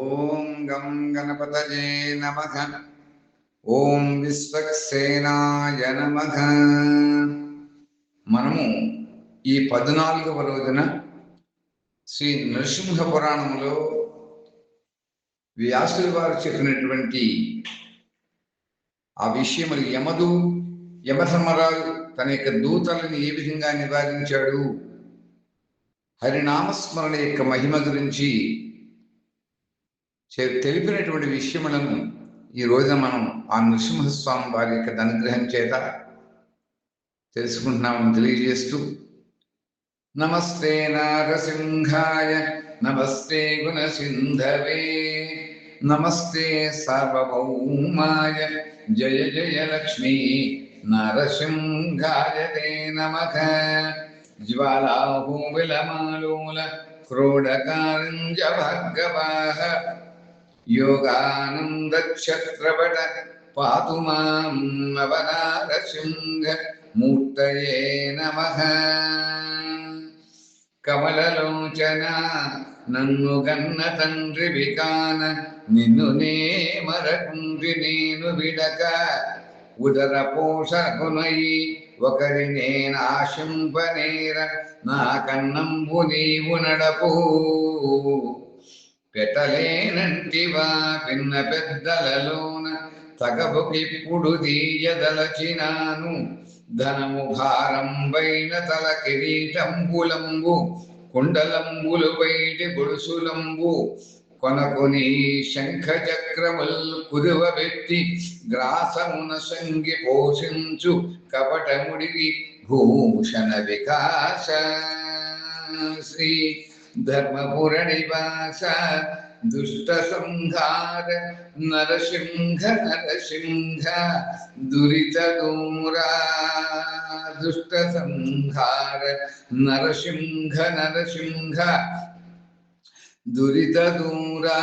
ఓం గం గణపతయే నమః. ఓం విశ్వక్సేనాయ నమః. మనము ఈ 14వ రోజున శ్రీ నృసింహ పురాణంలో వ్యాసుల వారు చెప్పినటువంటి ఆ విషయములు యమధర్మరాజు తన యొక్క దూతలను ఏ విధంగా నివారించాడు, హరినామస్మరణ యొక్క మహిమ గురించి తెలిపినటువంటి విషయములను ఈ రోజున మనం ఆ నృసింహస్వామి వారి యొక్క అనుగ్రహం చేత తెలుసుకుంటున్నామని తెలియజేస్తూ, నమస్తే నారసింహాయ నమస్తే గుణసింధవే నమస్తే సార్వభౌమాయ జయ జయ లక్ష్మీ నరసింహాయ తే నమః. జ్వాలాహో విలమాలోల క్రోడకారంజ భార్గవాః యోగానందక్షత్రపట పాతు మాం నవనారసింహ మూర్తయే నమః. కమలలోచన నన్ను గన్న తండ్రి వికాన నిన్ను నే మరకుండ్రి నేను విడక ఉదర పోషకునై ఒకరి నేనాశింపనేర నా కన్నంబు నీవు నడపు. పెట్టలేనంటివా పిన్న పెద్దలలోన తగబుకిప్పుడు దీయదలచినాను. ధనము భారంబైన తల కిరీటంబులంబు కుండలంబులు బయటి గొడుసులంబు కొనకొని శంఖ చక్రముల్ కురువ పెట్టి గ్రాసమున సంగి పోషించు కపటముడికి భూషణ వికాస. శ్రీ ధర్మపుర నివాస దుష్ట సంహార నరసింహ నరసింహ దురిత దూరా. దుష్ట సంహార నరసింహ నరసింహ దురిత దూరా.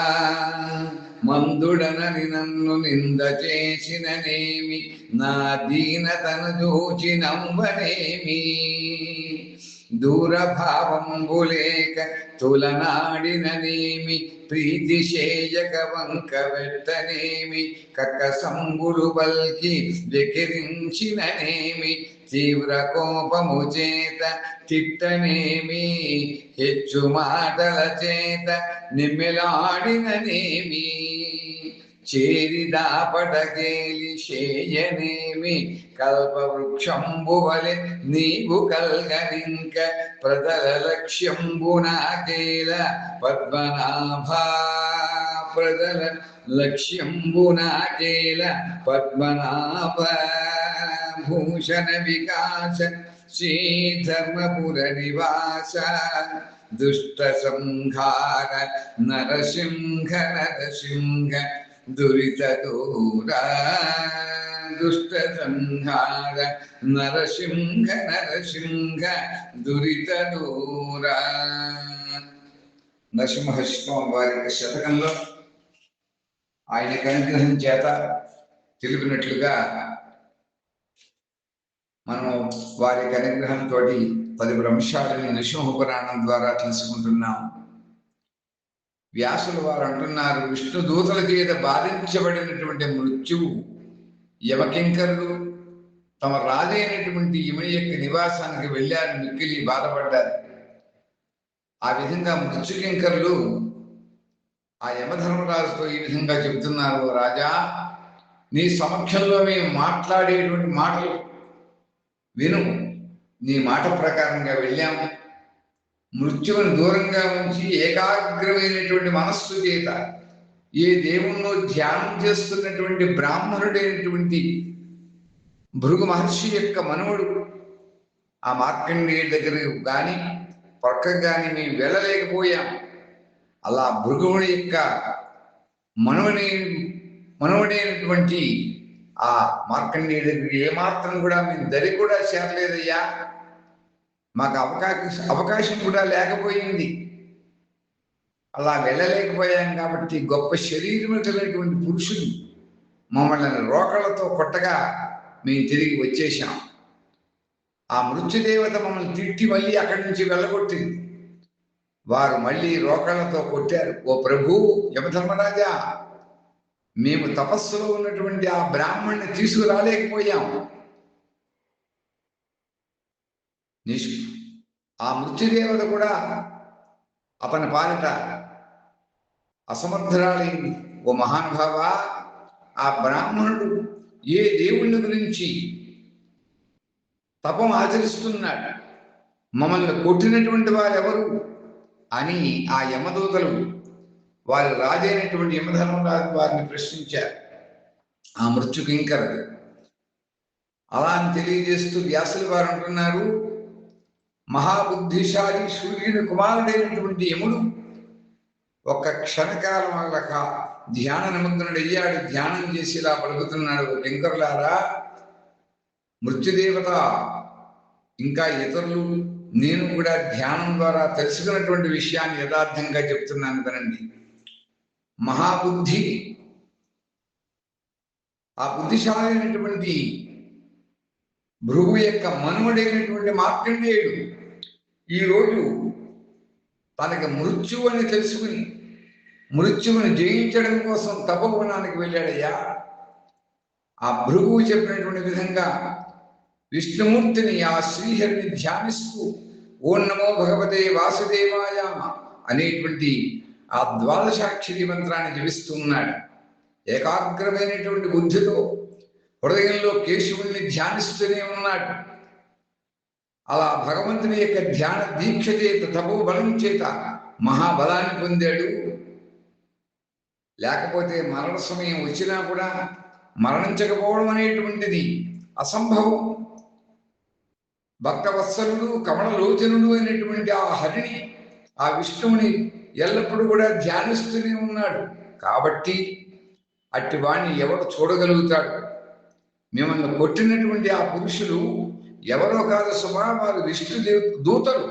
మందుడనని నన్ను నింద చేసిననేమి, నా దీనతను చూచి నమ్మనేమి. దూరభావంబులేక తులనాడిననేమి, ప్రీతి చేయక వంక వెట్టనేమి. కక్కసంబులు బల్కి వెకిరించిననేమి, తీవ్ర కోపము చేత తిట్టనేమి. హెచ్చు మాటల చేత నిమ్మెలాడిననేమి, చేరి దాపటకేలి చేయనేమి. కల్పవృక్షంబు వలె నీవు కల్గనింక ప్రజల లక్ష్యంబు నాకేల పద్మనాభ. ప్రజల లక్ష్యంబు నాకేల పద్మనాభ. భూషణ వికాస శ్రీ ధర్మపుర నివాస దుష్ట సంహార నరసింహ నరసింహ దురిత దూరా. దుష్ట సంహార నరసింహ నరసింహ దురిత దూరా. నరసింహస్వామి వారి యొక్క శతకంలో ఆయన అనుగ్రహం చేత తెలిపినట్లుగా మనం వారి అనుగ్రహంతో 10 అంశాలని నృసింహ పురాణం ద్వారా తెలుసుకుంటున్నాం. వ్యాసుల వారు అంటున్నారు, విష్ణు దూతల చేత బాధించబడినటువంటి మృత్యువు యమకింకరులు తమ రాజైనటువంటి యముని యొక్క నివాసానికి వెళ్ళారు, మిక్కిలి బాధపడ్డారు. ఆ విధంగా మృత్యుకింకరులు ఆ యమధర్మరాజుతో ఈ విధంగా చెబుతున్నారు, రాజా, నీ సమక్షంలో మేము మాట్లాడేటువంటి మాటలు విను. నీ మాట ప్రకారంగా వెళ్ళాము. మృత్యువును దూరంగా ఉంచి ఏకాగ్రమైనటువంటి మనస్సు చేత ఏ దేవుణ్ణో ధ్యానం చేస్తున్నటువంటి బ్రాహ్మణుడైనటువంటి భృగు మహర్షి యొక్క మనవుడు ఆ మార్కండేయుడి దగ్గరకు కానీ పక్కకు కానీ మేము వెళ్ళలేకపోయాం. అలా భృగువుడి యొక్క మనవడైనటువంటి ఆ మార్కండేయుడి దగ్గర ఏమాత్రం కూడా మేము దరి కూడా చేరలేదయ్యా. మాకు అవకాశం కూడా లేకపోయింది. అలా వెళ్ళలేకపోయాం కాబట్టి గొప్ప శరీరం కలిగినటువంటి పురుషులు మమ్మల్ని రోకళ్లతో కొట్టగా మేము తిరిగి వచ్చేసాం. ఆ మృత్యుదేవత మమ్మల్ని తిట్టి మళ్ళీ అక్కడి నుంచి వెళ్ళగొట్టింది. వారు మళ్ళీ రోకళ్లతో కొట్టారు. ఓ ప్రభు యమధర్మరాజా, మేము తపస్సులో ఉన్నటువంటి ఆ బ్రాహ్మణ్ణి తీసుకురాలేకపోయాం. ఆ మృత్యుదేవత కూడా అతని పాలిట అసమర్థురాలైంది. ఓ మహానుభావ, ఆ బ్రాహ్మణుడు ఏ దేవుళ్ళ గురించి తపం ఆచరిస్తున్నాడు, మమ్మల్ని కొట్టినటువంటి వారెవరు అని ఆ యమదూతలు వారి రాజైనటువంటి యమధర్మరాజు వారిని ప్రశ్నించారు. ఆ మృత్యుకింకరుడు అలా అని తెలియజేస్తూ వ్యాసులు వారు అంటున్నారు, మహాబుద్ధిశాలి సూర్యుని కుమారుడైనటువంటి యముడు ఒక్క క్షణకాలం వాళ్ళక ధ్యాన నిమగ్నుడయ్యాడు. ధ్యానం చేసి ఇలా పలుకుతున్నాడు, కింకరులారా, మృత్యుదేవత ఇంకా ఇతరులు నేను కూడా ధ్యానం ద్వారా తెలుసుకున్నటువంటి విషయాన్ని యథార్థంగా చెప్తున్నాను కనండి. మహాబుద్ధి, ఆ బుద్ధిశాలైనటువంటి భృగు యొక్క మనుమడైనటువంటి మార్కండేయుడు ఈరోజు తనకి మృత్యు అని తెలుసుకుని మృత్యువుని జయించడం కోసం తపోవనానికి వెళ్ళాడయ్యా. ఆ భృగువు చెప్పినటువంటి విధంగా విష్ణుమూర్తిని, ఆ శ్రీహరిని ధ్యానిస్తూ ఓం నమో భగవతే వాసుదేవాయ అనేటువంటి ఆ ద్వాదశాక్షరి మంత్రాన్ని జపిస్తూ ఉన్నాడు. ఏకాగ్రమైనటువంటి బుద్ధితో హృదయంలో కేశవుణ్ణి ధ్యానిస్తూనే ఉన్నాడు. అలా భగవంతుని యొక్క ధ్యాన దీక్ష చేత, తపోబలం చేత మహాబలాన్ని పొందాడు. లేకపోతే మరణ సమయం వచ్చినా కూడా మరణించకపోవడం అనేటువంటిది అసంభవం. భక్తవత్సలుడు, కమలలోచనుడు అయినటువంటి ఆ హరిని, ఆ విష్ణువుని ఎల్లప్పుడూ కూడా ధ్యానిస్తూనే ఉన్నాడు. కాబట్టి అట్టి వాణ్ణి ఎవరు చూడగలుగుతాడు? మిమ్మల్ని కొట్టినటువంటి ఆ పురుషులు ఎవరో కాదు సుమా, వారు విష్ణు దూతలు.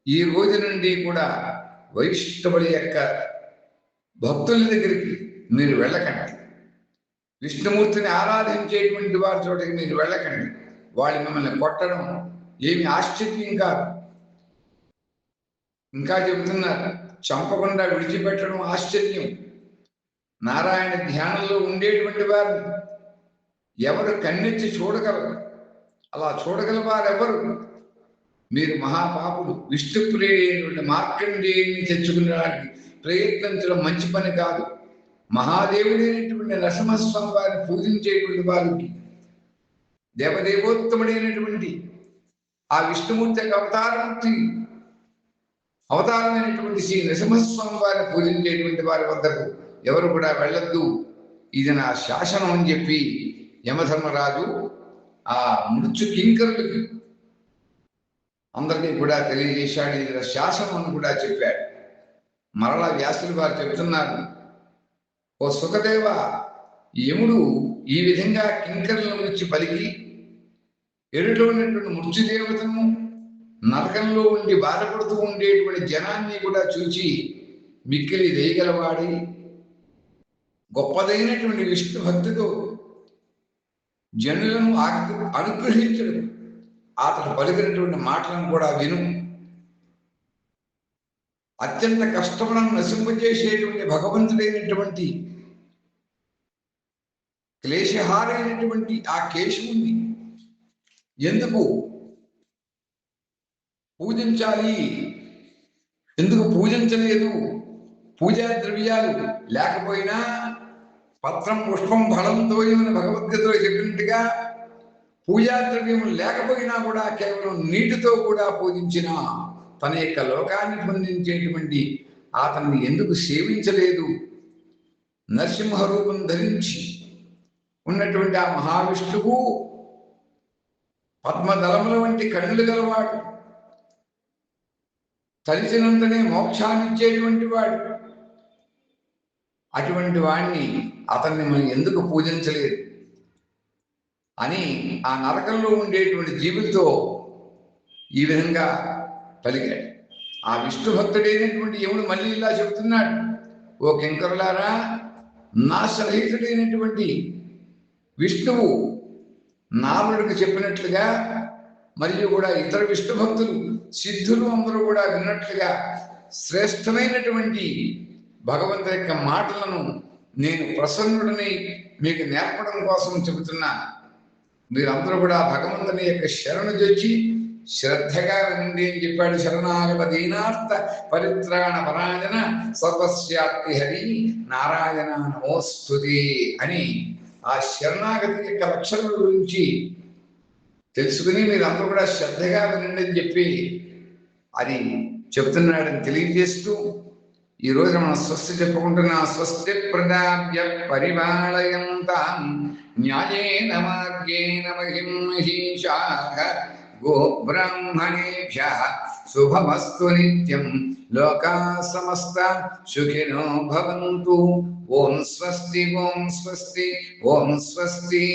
ఈ రోజు నుండి కూడా వైష్ణవుడి యొక్క భక్తుల దగ్గరికి మీరు వెళ్ళకండి. విష్ణుమూర్తిని ఆరాధించేటువంటి వారి చోటకి మీరు వెళ్ళకండి. వాళ్ళు మిమ్మల్ని కొట్టడం ఏమి ఆశ్చర్యం కాదు. ఇంకా చెబుతున్నారు, చంపకుండా విడిచిపెట్టడం ఆశ్చర్యం. నారాయణ ధ్యానంలో ఉండేటువంటి వారు ఎవరు కన్నెత్తి చూడగలరు? అలా చూడగల వారెవరు? మీరు మహాపాపులు. విష్ణుప్రియుడైనటువంటి మార్కండేయుని తెచ్చుకునేవారికి ప్రయత్నించడం మంచి పని కాదు. మహాదేవుడైనటువంటి నరసింహస్వామి వారిని పూజించేటువంటి వారికి, దేవదేవోత్తముడైనటువంటి ఆ విష్ణుమూర్తి యొక్క అవతారమైనటువంటి శ్రీ నరసింహస్వామి వారిని పూజించేటువంటి వారి వద్దకు ఎవరు కూడా వెళ్ళొద్దు. ఇది నా శాసనం అని చెప్పి యమధర్మరాజు ఆ మృత్యు కింకరులకి అందరినీ కూడా తెలియజేశాడు. ఇది నా శాసనం అని కూడా చెప్పాడు. మరలా వ్యాసులు వారు చెబుతున్నారు, ఓ సుఖదేవ, యముడు ఈ విధంగా కింకరుల గురించి పలికి ఎరులో ఉన్నటువంటి మృత్యుదేవతను, నరకంలో ఉండి బాధపడుతూ ఉండేటువంటి జనాన్ని కూడా చూచి మిక్కిలి వేయగలవాడి గొప్పదైనటువంటి విష్ణు భక్తితో జనులను అనుగ్రహించడం, అతను పలికినటువంటి మాటలను కూడా విను. అత్యంత కష్టములను నశింపజేసేటువంటి భగవంతుడైనటువంటి క్లేశహారైనటువంటి ఆ కేశవుని ఎందుకు పూజించాలి, ఎందుకు పూజించలేదు? పూజా ద్రవ్యాలు లేకపోయినా పత్రం పుష్పం ఫలంతో ఏమైనా భగవద్గీతలో చెప్పినట్టుగా పూజా ద్రవ్యం లేకపోయినా కూడా కేవలం నీటితో కూడా పూజించిన తన యొక్క లోకాన్ని పొందించేటువంటి అతన్ని ఎందుకు సేవించలేదు? నరసింహ రూపం ధరించి ఉన్నటువంటి ఆ మహావిష్ణువు పద్మదళముల వంటి కన్నులు గలవాడు, తలిచినంతనే మోక్షాన్ని ఇచ్చేటువంటి వాడు. అటువంటి వాణ్ణి అతన్ని మనం ఎందుకు పూజించలేదు అని ఆ నరకంలో ఉండేటువంటి జీవులతో ఈ విధంగా పలికాడు. ఆ విష్ణు భక్తుడైనటువంటి యముడు మళ్ళీ ఇలా చెబుతున్నాడు, ఓ కింకరులారా, నాశరహితుడైనటువంటి విష్ణువు నారదుడికి చెప్పినట్లుగా మరియు కూడా ఇతర విష్ణు భక్తులు, సిద్ధులు అందరూ కూడా విన్నట్లుగా శ్రేష్టమైనటువంటి భగవంతుడి యొక్క మాటలను నేను ప్రసన్నుడిని మీకు నేర్పడం కోసం చెబుతున్నాను. మీరందరూ కూడా భగవంతుని యొక్క శరణు తెచ్చి శ్రద్ధగా వినండి అని చెప్పాడు. శరణాగత దీనార్థ పరిత్రాణ పరాయణ సర్వస్యాత్తి హరి నారాయణ నమోస్తుతి అని ఆ శరణాగతి యొక్క లక్షణముల గురించి తెలుసుకుని మీరందరూ కూడా శ్రద్ధగా వినండి అని చెప్పి అది చెప్తున్నాడని తెలియజేస్తూ ఈ రోజు మనం స్వస్తి చెప్పుకుంటున్నాం. స్వస్తి ప్రజాభ్య పరిపాలయంతాం న్యాయేన మార్గేణ మహిం మహీషాః గోబ్రాహ్మణేభ్యః శుభమస్తు నిత్యం లోకాః సమస్తాః సుఖినో భవంతు. ఓం స్వస్తి ఓం స్వస్తి ఓం స్వస్తి.